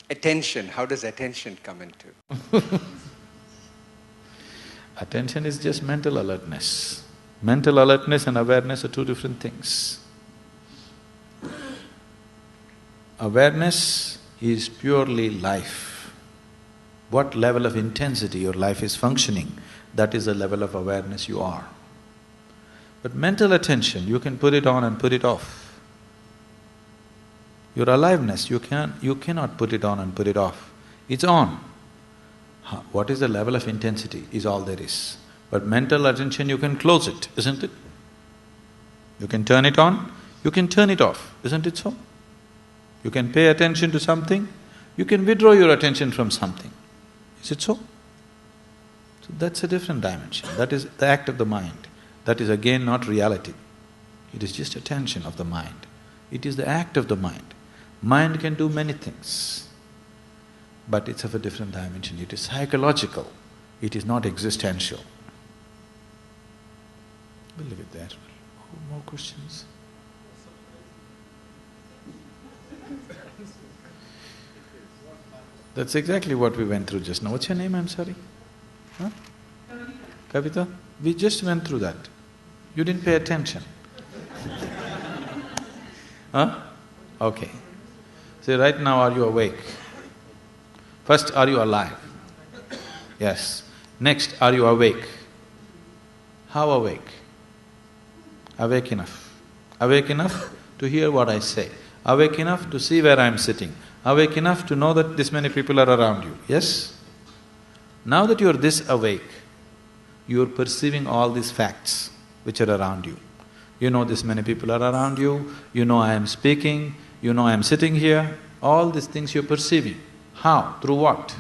Attention, how does attention come into? Attention is just mental alertness. Mental alertness and awareness are two different things. Awareness is purely life. What level of intensity your life is functioning, that is the level of awareness you are. But mental attention, you can put it on and put it off. Your aliveness, you cannot put it on and put it off. It's on. What is the level of intensity is all there is. But mental attention, you can close it, isn't it? You can turn it on, you can turn it off, isn't it so? You can pay attention to something, you can withdraw your attention from something. Is it so? So that's a different dimension. That is the act of the mind. That is again not reality. It is just attention of the mind. It is the act of the mind. Mind can do many things, but it's of a different dimension. It is psychological. It is not existential. We'll leave it there. More questions? That's exactly what we went through just now. What's your name, I'm sorry? Huh? Kavita? We just went through that. You didn't pay attention. Huh? Okay. So right now, are you awake? First, are you alive? Yes. Next, are you awake? How awake? Awake enough. Awake enough to hear what I say. Awake enough to see where I'm sitting. Awake enough to know that this many people are around you, yes? Now that you're this awake, you're perceiving all these facts which are around you. You know this many people are around you, you know I am speaking, you know I am sitting here, all these things you're perceiving. How? Through what?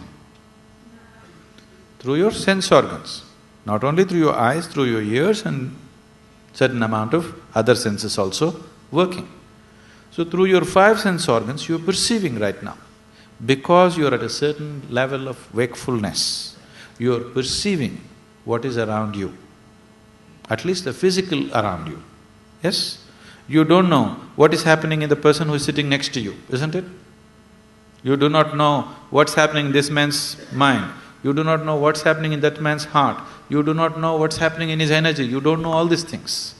Through your sense organs. Not only through your eyes, through your ears and certain amount of other senses also working. So through your five sense organs, you're perceiving right now. Because you're at a certain level of wakefulness, you're perceiving what is around you, at least the physical around you, yes? You don't know what is happening in the person who is sitting next to you, isn't it? You do not know what's happening in this man's mind, you do not know what's happening in that man's heart, you do not know what's happening in his energy, you don't know all these things.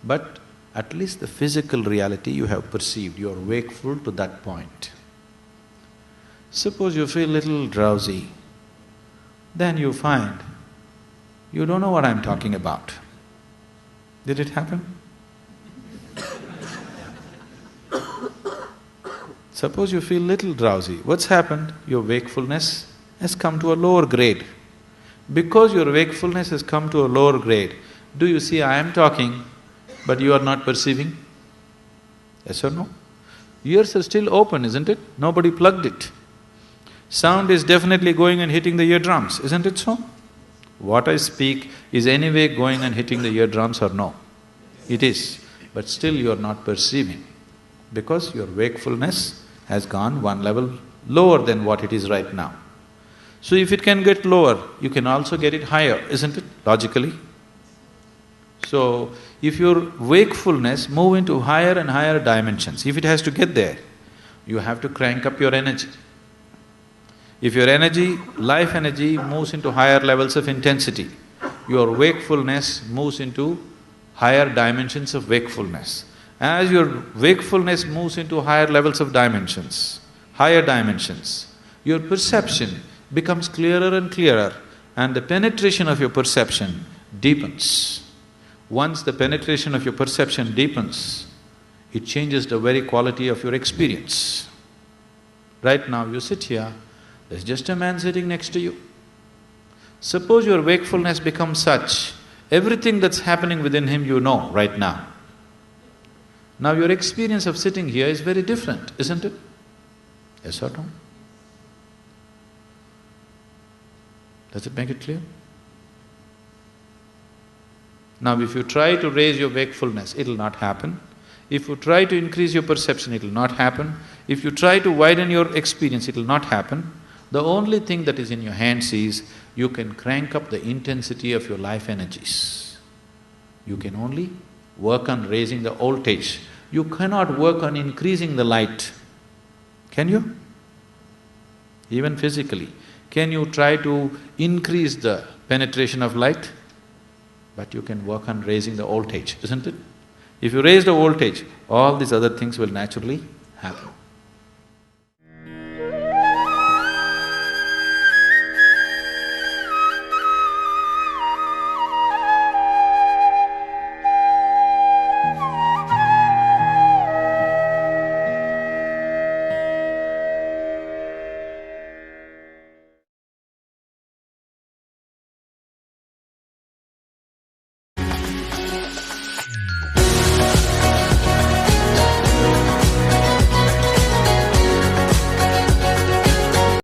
But at least the physical reality you have perceived, you are wakeful to that point. Suppose you feel little drowsy, then you find you don't know what I'm talking about. Did it happen? Suppose you feel little drowsy, what's happened? Your wakefulness has come to a lower grade. Because your wakefulness has come to a lower grade, do you see I am talking, but you are not perceiving? Yes or no? Ears are still open, isn't it? Nobody plugged it. Sound is definitely going and hitting the eardrums, isn't it so? What I speak is anyway going and hitting the eardrums or no? It is, but still you are not perceiving, because your wakefulness has gone one level lower than what it is right now. So if it can get lower, you can also get it higher, isn't it, logically? So, if your wakefulness move into higher and higher dimensions, if it has to get there, you have to crank up your energy. If your energy, life energy moves into higher levels of intensity, your wakefulness moves into higher dimensions of wakefulness. As your wakefulness moves into higher levels of dimensions, higher dimensions, your perception becomes clearer and clearer, and the penetration of your perception deepens. Once the penetration of your perception deepens, it changes the very quality of your experience. Right now you sit here, there's just a man sitting next to you. Suppose your wakefulness becomes such, everything that's happening within him you know right now. Now your experience of sitting here is very different, isn't it? Yes or no? Does it make it clear? Now if you try to raise your wakefulness, it'll not happen. If you try to increase your perception, it'll not happen. If you try to widen your experience, it'll not happen. The only thing that is in your hands is, you can crank up the intensity of your life energies. You can only work on raising the voltage. You cannot work on increasing the light. Can you? even physically. Can you try to increase the penetration of light? But you can work on raising the voltage, isn't it? If you raise the voltage, all these other things will naturally happen.